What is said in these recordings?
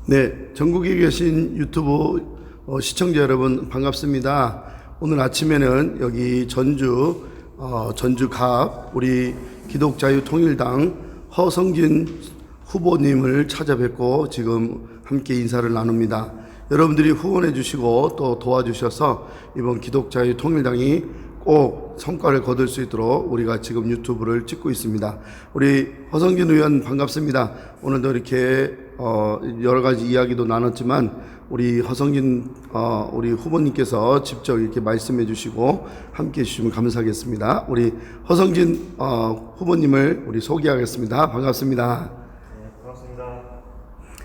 네, 전국에 계신 유튜브 시청자 여러분 반갑습니다. 오늘 아침에는 여기 전주갑 우리 기독자유통일당 허성진 후보님을 찾아뵙고 지금 함께 인사를 나눕니다. 여러분들이 후원해 주시고 또 도와주셔서 이번 기독자유통일당이 꼭 성과를 거둘 수 있도록 우리가 지금 유튜브를 찍고 있습니다. 우리 허성진 의원 반갑습니다. 오늘도 이렇게 여러 가지 이야기도 나눴지만 우리 허성진 우리 후보님께서 직접 이렇게 말씀해 주시고 함께 해 주시면 감사하겠습니다. 우리 허성진 후보님을 우리 소개하겠습니다. 반갑습니다. 네, 반갑습니다.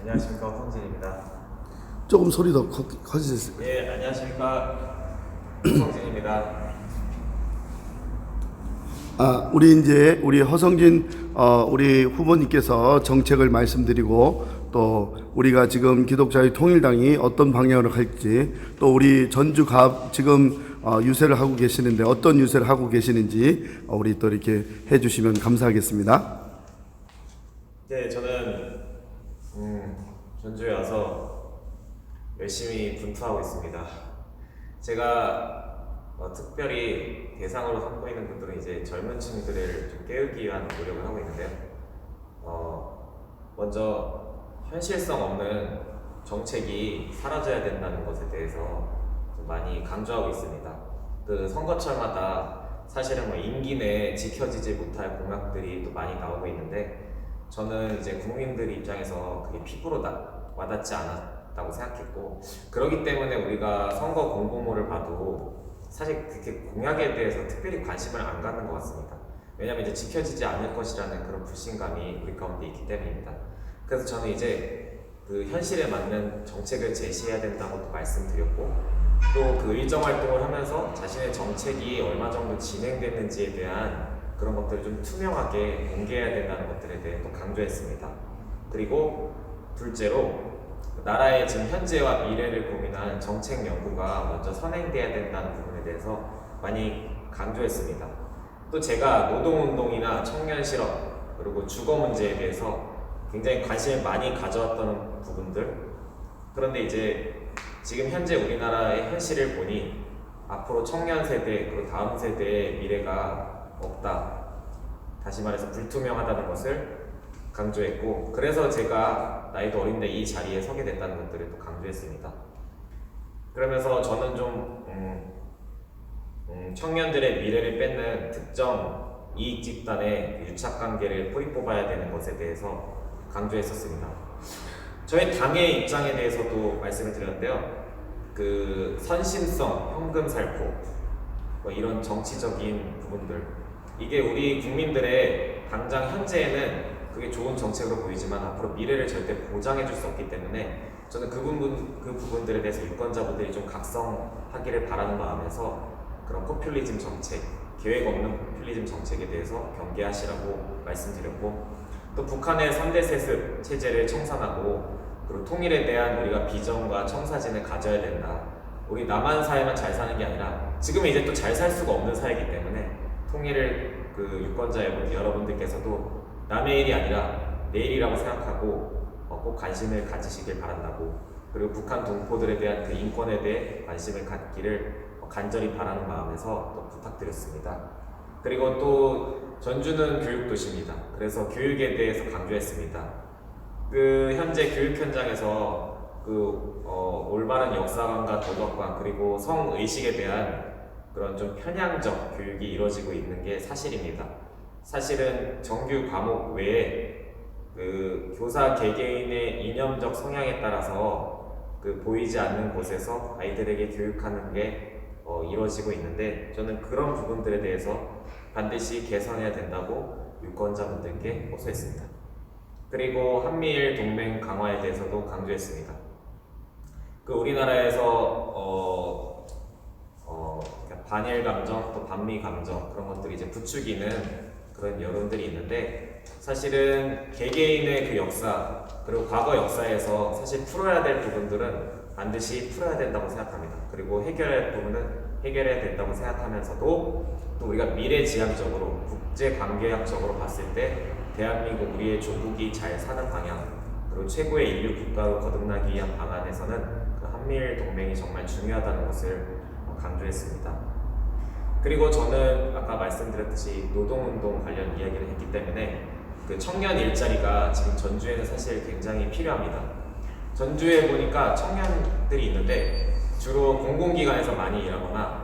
안녕하십니까, 허성진입니다. 조금 소리 더 커지세요. 예, 안녕하십니까, 허성진입니다. 우리 허성진 우리 후보님께서 정책을 말씀드리고 또 우리가 지금 기독자유통일당이 어떤 방향으로 갈지 또 우리 전주갑 지금 유세를 하고 계시는데 어떤 유세를 하고 계시는지 우리 또 이렇게 해주시면 감사하겠습니다. 네, 저는 전주에 와서 열심히 분투하고 있습니다. 제가 특별히 대상으로 삼고 있는 분들은 이제 젊은 층들을 좀 깨우기 위한 노력을 하고 있는데요. 먼저 현실성 없는 정책이 사라져야 된다는 것에 대해서 좀 많이 강조하고 있습니다. 그 선거철마다 사실은 임기 내에 지켜지지 못할 공약들이 또 많이 나오고 있는데 저는 이제 국민들 입장에서 그게 피부로 와닿지 않았다고 생각했고 그렇기 때문에 우리가 선거 공보물을 봐도 사실 그렇게 공약에 대해서 특별히 관심을 안 갖는 것 같습니다. 왜냐하면 이제 지켜지지 않을 것이라는 그런 불신감이 우리 가운데 있기 때문입니다. 그래서 저는 이제 그 현실에 맞는 정책을 제시해야 된다고 말씀드렸고 또 그 의정 활동을 하면서 자신의 정책이 얼마 정도 진행됐는지에 대한 그런 것들을 좀 투명하게 공개해야 된다는 것들에 대해 또 강조했습니다. 그리고 둘째로 나라의 지금 현재와 미래를 고민한 정책 연구가 먼저 선행돼야 된다는 부분에 대해서 많이 강조했습니다. 또 제가 노동운동이나 청년 실업 그리고 주거 문제에 대해서 굉장히 관심을 많이 가져왔던 부분들 그런데 이제 지금 현재 우리나라의 현실을 보니 앞으로 청년 세대 그리고 다음 세대의 미래가 없다. 다시 말해서 불투명하다는 것을 강조했고 그래서 제가 나이도 어린데 이 자리에 서게 됐다는 것들을 또 강조했습니다. 그러면서 저는 좀 청년들의 미래를 뺏는 특정 이익 집단의 유착관계를 뿌리 뽑아야 되는 것에 대해서 강조했었습니다. 저희 당의 입장에 대해서도 말씀을 드렸는데요. 그 선심성, 현금살포 이런 정치적인 부분들 이게 우리 국민들의 당장 현재에는 그게 좋은 정책으로 보이지만 앞으로 미래를 절대 보장해 줄 수 없기 때문에 저는 그 부분들에 대해서 유권자분들이 좀 각성하기를 바라는 마음에서 그런 포퓰리즘 정책, 계획 없는 포퓰리즘 정책에 대해서 경계하시라고 말씀드렸고 또 북한의 3대 세습 체제를 청산하고 그리고 통일에 대한 우리가 비전과 청사진을 가져야 된다. 우리 남한 사회만 잘 사는 게 아니라 지금은 이제 또 잘 살 수가 없는 사회이기 때문에 통일을 그 유권자 여러분들께서도 남의 일이 아니라 내일이라고 생각하고 꼭 관심을 가지시길 바란다고 그리고 북한 동포들에 대한 그 인권에 대해 관심을 갖기를 간절히 바라는 마음에서 또 부탁드렸습니다. 그리고 또 전주는 교육도시입니다. 그래서 교육에 대해서 강조했습니다. 그 현재 교육 현장에서 올바른 역사관과 도덕관 그리고 성의식에 대한 그런 좀 편향적 교육이 이루어지고 있는 게 사실입니다. 사실은 정규 과목 외에 그 교사 개개인의 이념적 성향에 따라서 그 보이지 않는 곳에서 아이들에게 교육하는 게 이루어지고 있는데 저는 그런 부분들에 대해서 반드시 개선해야 된다고 유권자분들께 호소했습니다. 그리고 한미일 동맹 강화에 대해서도 강조했습니다. 그 우리나라에서 반일 감정 또 반미 감정 그런 것들이 이제 부추기는 그런 여론들이 있는데 사실은 개개인의 그 역사 그리고 과거 역사에서 사실 풀어야 될 부분들은 반드시 풀어야 된다고 생각합니다. 그리고 해결해야 할 부분은 해결해야 된다고 생각하면서도 또 우리가 미래지향적으로 국제관계학적으로 봤을 때 대한민국 우리의 조국이 잘 사는 방향 그리고 최고의 인류 국가로 거듭나기 위한 방안에서는 그 한미일 동맹이 정말 중요하다는 것을 강조했습니다. 그리고 저는 아까 말씀드렸듯이 노동운동 관련 이야기를 했기 때문에 그 청년 일자리가 지금 전주에는 사실 굉장히 필요합니다. 전주에 보니까 청년들이 있는데 주로 공공기관에서 많이 일하거나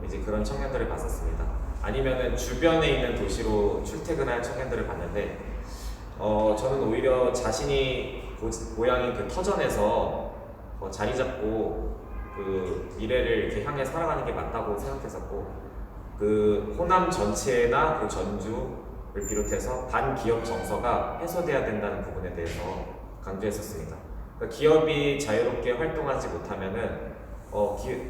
이제 그런 청년들을 봤었습니다. 아니면은 주변에 있는 도시로 출퇴근할 청년들을 봤는데 저는 오히려 자신이 고향인 그 터전에서 자리 잡고 그 미래를 이렇게 향해 살아가는 게 맞다고 생각했었고, 그 호남 전체나 그 전주를 비롯해서 반기업 정서가 해소돼야 된다는 부분에 대해서 강조했었습니다. 그러니까 기업이 자유롭게 활동하지 못하면은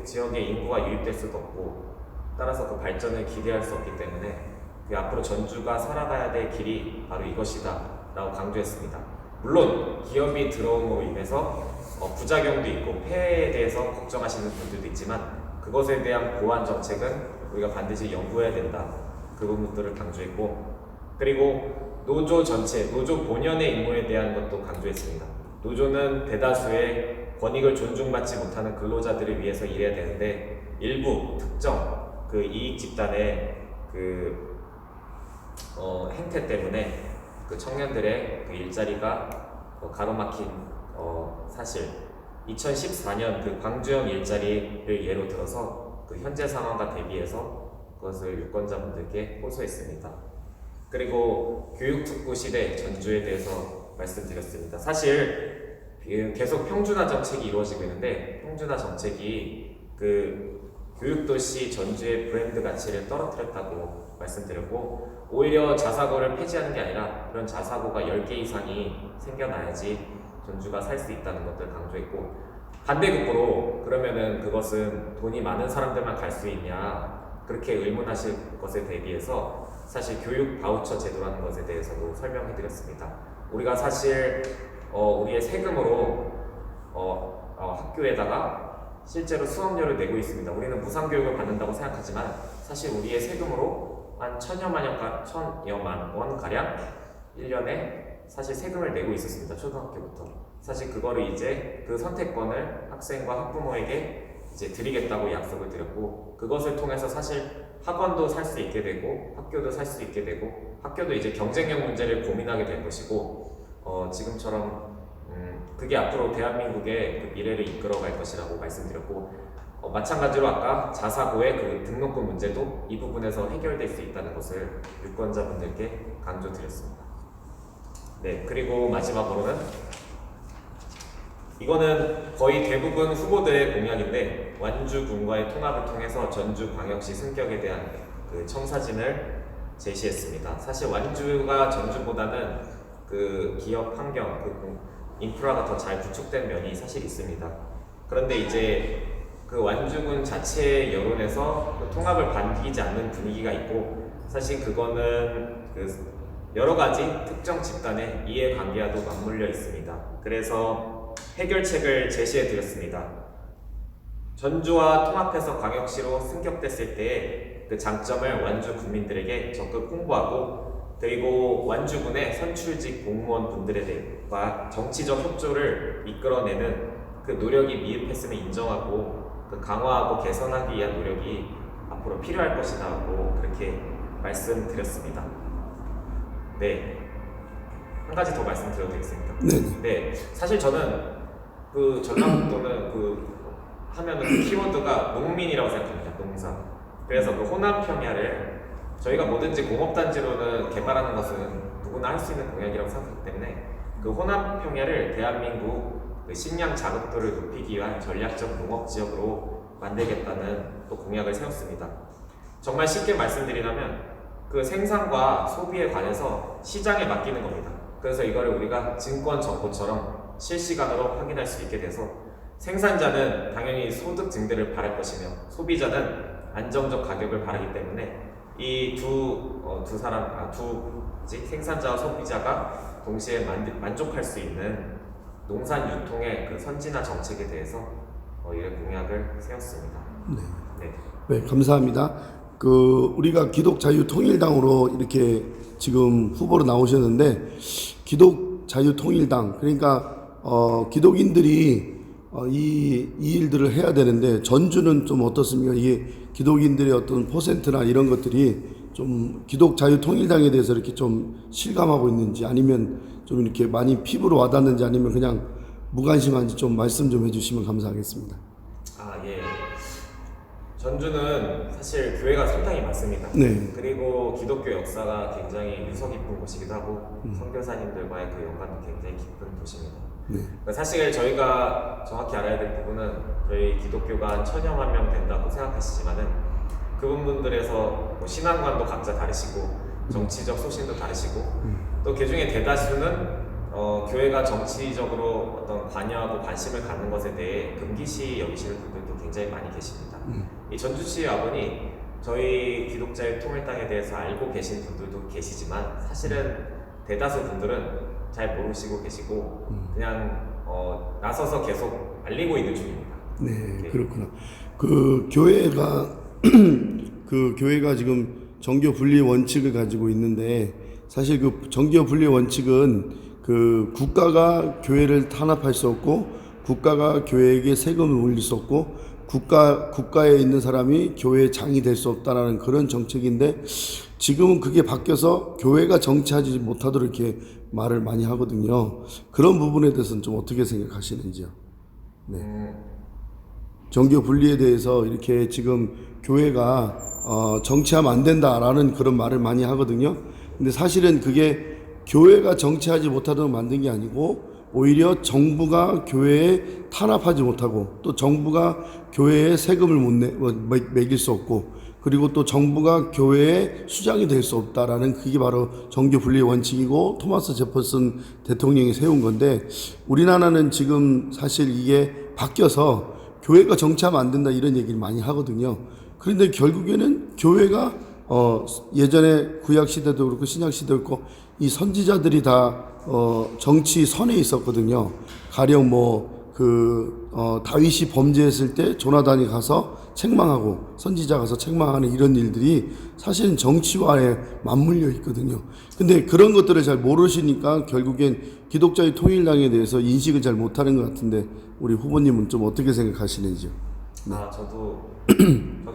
지역의 인구가 유입될 수도 없고, 따라서 그 발전을 기대할 수 없기 때문에 앞으로 전주가 살아가야 될 길이 바로 이것이다 라고 강조했습니다. 물론 기업이 들어옴으로 인해서 부작용도 있고 폐해에 대해서 걱정하시는 분들도 있지만, 그것에 대한 보완 정책은 우리가 반드시 연구해야 된다, 그 부분들을 강조했고, 그리고 노조 전체, 노조 본연의 임무에 대한 것도 강조했습니다. 노조는 대다수의 권익을 존중받지 못하는 근로자들을 위해서 일해야 되는데, 일부 특정 그 이익 집단의 그 행태 때문에 그 청년들의 그 일자리가 가로막힌 사실, 2014년 그 광주형 일자리를 예로 들어서 그 현재 상황과 대비해서 그것을 유권자분들께 호소했습니다. 그리고 교육특구 시대 전주에 대해서 말씀드렸습니다. 사실 계속 평준화 정책이 이루어지고 있는데, 평준화 정책이 그 교육도시 전주의 브랜드 가치를 떨어뜨렸다고 말씀드렸고, 오히려 자사고를 폐지하는 게 아니라 그런 자사고가 10개 이상이 생겨나야지 전주가 살 수 있다는 것들 강조했고, 반대급부로 그러면은 그것은 돈이 많은 사람들만 갈 수 있냐, 그렇게 의문하실 것에 대비해서 사실 교육 바우처 제도라는 것에 대해서도 설명해 드렸습니다. 우리가 사실 우리의 세금으로 학교에다가 실제로 수업료를 내고 있습니다. 우리는 무상교육을 받는다고 생각하지만 사실 우리의 세금으로 한 천여만 원 가량 1년에 사실 세금을 내고 있었습니다. 초등학교부터. 사실 그거를 이제 그 선택권을 학생과 학부모에게 이제 드리겠다고 약속을 드렸고, 그것을 통해서 사실 학원도 살 수 있게 되고 학교도 살 수 있게 되고, 학교도 이제 경쟁력 문제를 고민하게 될 것이고, 지금처럼 그게 앞으로 대한민국의 그 미래를 이끌어갈 것이라고 말씀드렸고, 마찬가지로 아까 자사고의 그 등록금 문제도 이 부분에서 해결될 수 있다는 것을 유권자분들께 강조드렸습니다. 네, 그리고 마지막으로는 이거는 거의 대부분 후보들의 공약인데, 완주군과의 통합을 통해서 전주광역시 승격에 대한 그 청사진을 제시했습니다. 사실 완주가 전주보다는 그 기업 환경, 그 인프라가 더 잘 구축된 면이 사실 있습니다. 그런데 이제 그 완주군 자체의 여론에서 그 통합을 반기지 않는 분위기가 있고, 사실 그거는 그 여러 가지 특정 집단의 이해관계와도 맞물려 있습니다. 그래서 해결책을 제시해 드렸습니다. 전주와 통합해서 광역시로 승격됐을 때의 그 장점을 완주 국민들에게 적극 홍보하고, 그리고 완주군의 선출직 공무원 분들과 정치적 협조를 이끌어내는 그 노력이 미흡했음을 인정하고, 그 강화하고 개선하기 위한 노력이 앞으로 필요할 것이라고 그렇게 말씀드렸습니다. 네, 한 가지 더 말씀드려도 되겠습니까? 네, 사실 저는 그 전라북도는 그 하면은 그 키워드가 농민이라고 생각합니다. 농사. 그래서 그 호남 평야를 저희가 뭐든지 공업단지로는 개발하는 것은 누구나 할 수 있는 공약이라고 생각하기 때문에, 그 호남 평야를 대한민국 그 식량 자급도를 높이기 위한 전략적 농업지역으로 만들겠다는 또 공약을 세웠습니다. 정말 쉽게 말씀드리자면 그 생산과 소비에 관해서 시장에 맡기는 겁니다. 그래서 이거를 우리가 증권 정보처럼 실시간으로 확인할 수 있게 돼서, 생산자는 당연히 소득 증대를 바랄 것이며 소비자는 안정적 가격을 바라기 때문에 이 생산자와 소비자가 동시에 만족할 수 있는 농산 유통의 그 선진화 정책에 대해서 이런 공약을 세웠습니다. 네, 감사합니다. 우리가 기독자유통일당으로 이렇게 지금 후보로 나오셨는데, 자유통일당, 그러니까 기독인들이 이 일들을 해야 되는데, 전주는 좀 어떻습니까? 이게 기독인들의 어떤 퍼센트나 이런 것들이 좀 기독자유통일당에 대해서 이렇게 좀 실감하고 있는지, 아니면 좀 이렇게 많이 피부로 와닿는지, 아니면 그냥 무관심한지 좀 말씀 좀 해주시면 감사하겠습니다. 예. 전주는 사실 교회가 상당히 많습니다. 네. 그리고 기독교 역사가 굉장히 유서 깊은 곳이기도 하고 선교사님들과의 그 연관도 굉장히 깊은 도시입니다. 네. 그러니까 사실 저희가 정확히 알아야 될 부분은 저희 기독교가 한 1000여만 명 된다고 생각하시지만은 그분들에서 뭐 신앙관도 각자 다르시고 정치적 소신도 다르시고 또 그 중에 대다수는 교회가 정치적으로 어떤 관여하고 관심을 갖는 것에 대해 금기시 여기시는 분들도 굉장히 많이 계십니다. 이 전주시의 아버니 저희 기독자의 통일당에 대해서 알고 계신 분들도 계시지만 사실은 대다수 분들은 잘 모르시고 계시고 그냥 나서서 계속 알리고 있는 중입니다. 네, 그렇구나. 그 교회가 그 교회가 지금 정교 분리 원칙을 가지고 있는데, 사실 그 정교 분리 원칙은 그 국가가 교회를 탄압할 수 없고, 국가가 교회에게 세금을 올릴 수 없고, 국가에 있는 사람이 교회의 장이 될 수 없다라는 그런 정책인데, 지금은 그게 바뀌어서 교회가 정치하지 못하도록 이렇게 말을 많이 하거든요. 그런 부분에 대해서는 좀 어떻게 생각하시는지요? 네. 정교 분리에 대해서 이렇게 지금 교회가 정치하면 안 된다라는 그런 말을 많이 하거든요. 근데 사실은 그게 교회가 정치하지 못하도록 만든 게 아니고, 오히려 정부가 교회에 탄압하지 못하고, 또 정부가 교회에 세금을 매길 수 없고, 그리고 또 정부가 교회의 수장이 될 수 없다라는, 그게 바로 정교 분리의 원칙이고 토마스 제퍼슨 대통령이 세운 건데, 우리나라는 지금 사실 이게 바뀌어서 교회가 정치하면 안 된다 이런 얘기를 많이 하거든요. 그런데 결국에는 교회가 예전에 구약 시대도 그렇고 신약 시대도 그렇고 이 선지자들이 다 정치 선에 있었거든요. 가령 다윗이 범죄했을 때 조나단이 가서 책망하고, 선지자 가서 책망하는 이런 일들이 사실은 정치와에 맞물려 있거든요. 근데 그런 것들을 잘 모르시니까 결국엔 기독자의 통일당에 대해서 인식을 잘 못하는 것 같은데, 우리 후보님은 좀 어떻게 생각하시는지요? 네. 저도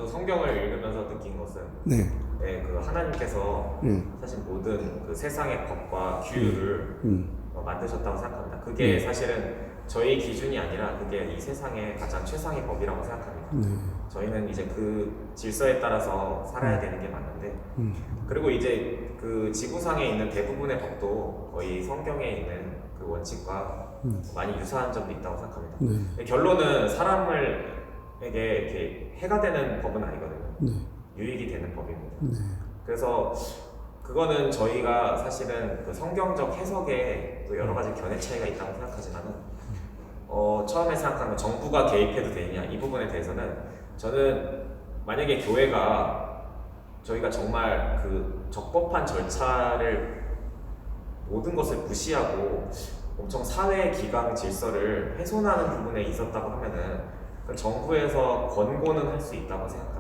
성경을 읽으면서 느낀 것은 네. 그 하나님께서 사실 모든 그 세상의 법과 규율을 만드셨다고 생각합니다. 그게 사실은 저희 기준이 아니라 그게 이 세상의 가장 최상의 법이라고 생각합니다. 저희는 이제 그 질서에 따라서 살아야 되는 게 맞는데, 그리고 이제 그 지구상에 있는 대부분의 법도 거의 성경에 있는 그 원칙과 많이 유사한 점도 있다고 생각합니다. 결론은 사람에게 이렇게 해가 되는 법은 아니거든요. 유익이 되는 법입니다. 그래서 그거는 저희가 사실은 그 성경적 해석에 또 여러 가지 견해 차이가 있다고 생각하지만은 처음에 생각하는 정부가 개입해도 되느냐 이 부분에 대해서는 저는 만약에 저희가 정말 그 적법한 절차를 모든 것을 무시하고 엄청 사회 기강 질서를 훼손하는 부분에 있었다고 하면은 정부에서 권고는 할 수 있다고 생각합니다.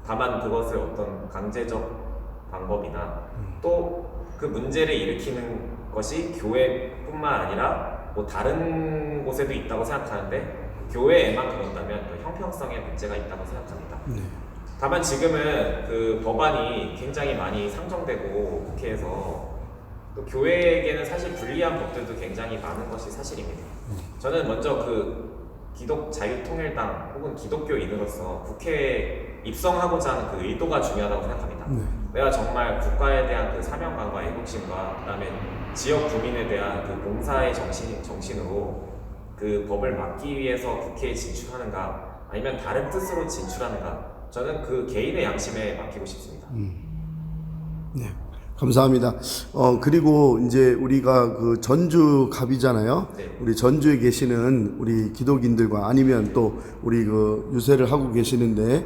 다만 그것을 어떤 강제적 방법이나 또 그 문제를 일으키는 것이 교회뿐만 아니라 뭐 다른 곳에도 있다고 생각하는데, 교회에만 그런다면 그 형평성에 문제가 있다고 생각합니다. 다만 지금은 그 법안이 굉장히 많이 상정되고 국회에서 또 교회에게는 사실 불리한 법들도 굉장히 많은 것이 사실입니다. 저는 먼저 그 기독자유통일당 혹은 기독교인으로서 국회에 입성하고자 하는 그 의도가 중요하다고 생각합니다. 내가 정말 국가에 대한 그 사명감과 애국심과 그다음에 지역 구민에 대한 그 봉사의 정신으로 그 법을 막기 위해서 국회에 진출하는가, 아니면 다른 뜻으로 진출하는가, 저는 그 개인의 양심에 맡기고 싶습니다. 네, 감사합니다. 그리고 이제 우리가 그 전주 갑이잖아요. 네. 우리 전주에 계시는 우리 기독인들과, 아니면 또 우리 그 유세를 하고 계시는데,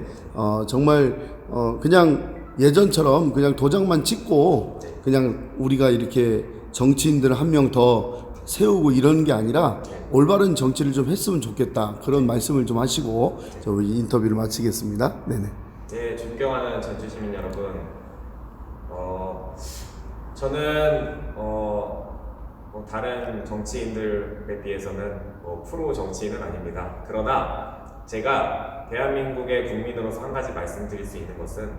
정말 그냥 예전처럼 그냥 도장만 찍고 그냥 우리가 이렇게 정치인들 한 명 더 세우고 이런 게 아니라 올바른 정치를 좀 했으면 좋겠다, 그런 말씀을 좀 하시고 저희 인터뷰를 마치겠습니다. 네네. 네, 존경하는 전주 시민 여러분, 저는 다른 정치인들에 비해서는 프로 정치인은 아닙니다. 그러나 제가 대한민국의 국민으로서 한 가지 말씀드릴 수 있는 것은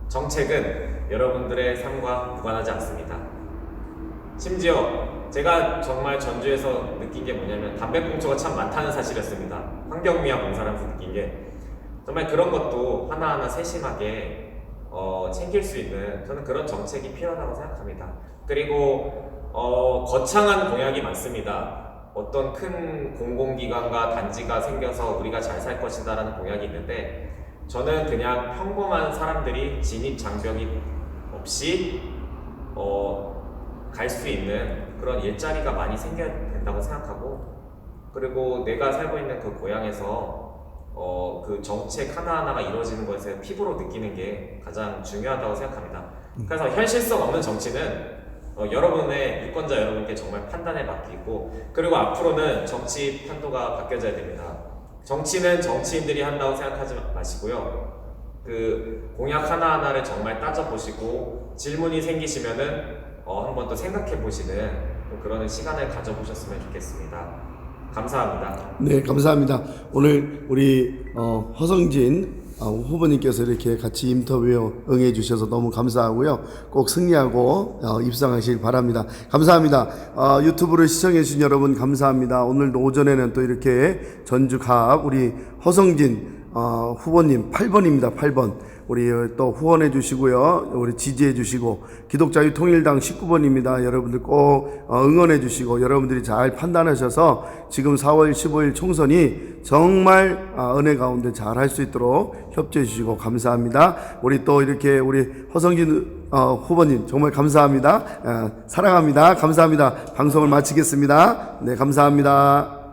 정책은 여러분들의 삶과 무관하지 않습니다. 심지어 제가 정말 전주에서 느낀 게 뭐냐면 담배꽁초가 참 많다는 사실이었습니다. 환경미화 봉사하면서 느낀 게 정말 그런 것도 하나하나 세심하게 챙길 수 있는 저는 그런 정책이 필요하다고 생각합니다. 그리고 거창한 공약이 많습니다. 어떤 큰 공공기관과 단지가 생겨서 우리가 잘 살 것이다라는 공약이 있는데 저는 그냥 평범한 사람들이 진입 장벽이 없이 갈 수 있는 그런 일자리가 많이 생겨야 된다고 생각하고 그리고 내가 살고 있는 그 고향에서 그 정책 하나하나가 이루어지는 것에 피부로 느끼는 게 가장 중요하다고 생각합니다. 그래서 현실성 없는 정치는 여러분의 유권자 여러분께 정말 판단에 맡기고 그리고 앞으로는 정치 판도가 바뀌어져야 됩니다. 정치는 정치인들이 한다고 생각하지 마시고요. 그 공약 하나하나를 정말 따져보시고 질문이 생기시면은 한번 또 생각해 보시는 그런 시간을 가져보셨으면 좋겠습니다. 감사합니다. 네, 감사합니다. 오늘 우리 허성진 후보님께서 이렇게 같이 인터뷰에 응해 주셔서 너무 감사하고요. 꼭 승리하고 입상하시길 바랍니다. 감사합니다. 유튜브를 시청해 주신 여러분 감사합니다. 오늘도 오전에는 또 이렇게 전주갑 우리 허성진 후보님 8번입니다. 8번. 우리 또 후원해 주시고요. 우리 지지해 주시고 기독자유통일당 19번입니다. 여러분들 꼭 응원해 주시고 여러분들이 잘 판단하셔서 지금 4월 15일 총선이 정말 은혜 가운데 잘 할 수 있도록 협조해 주시고 감사합니다. 우리 또 이렇게 우리 허성진 후보님 정말 감사합니다. 사랑합니다. 감사합니다. 방송을 마치겠습니다. 네, 감사합니다.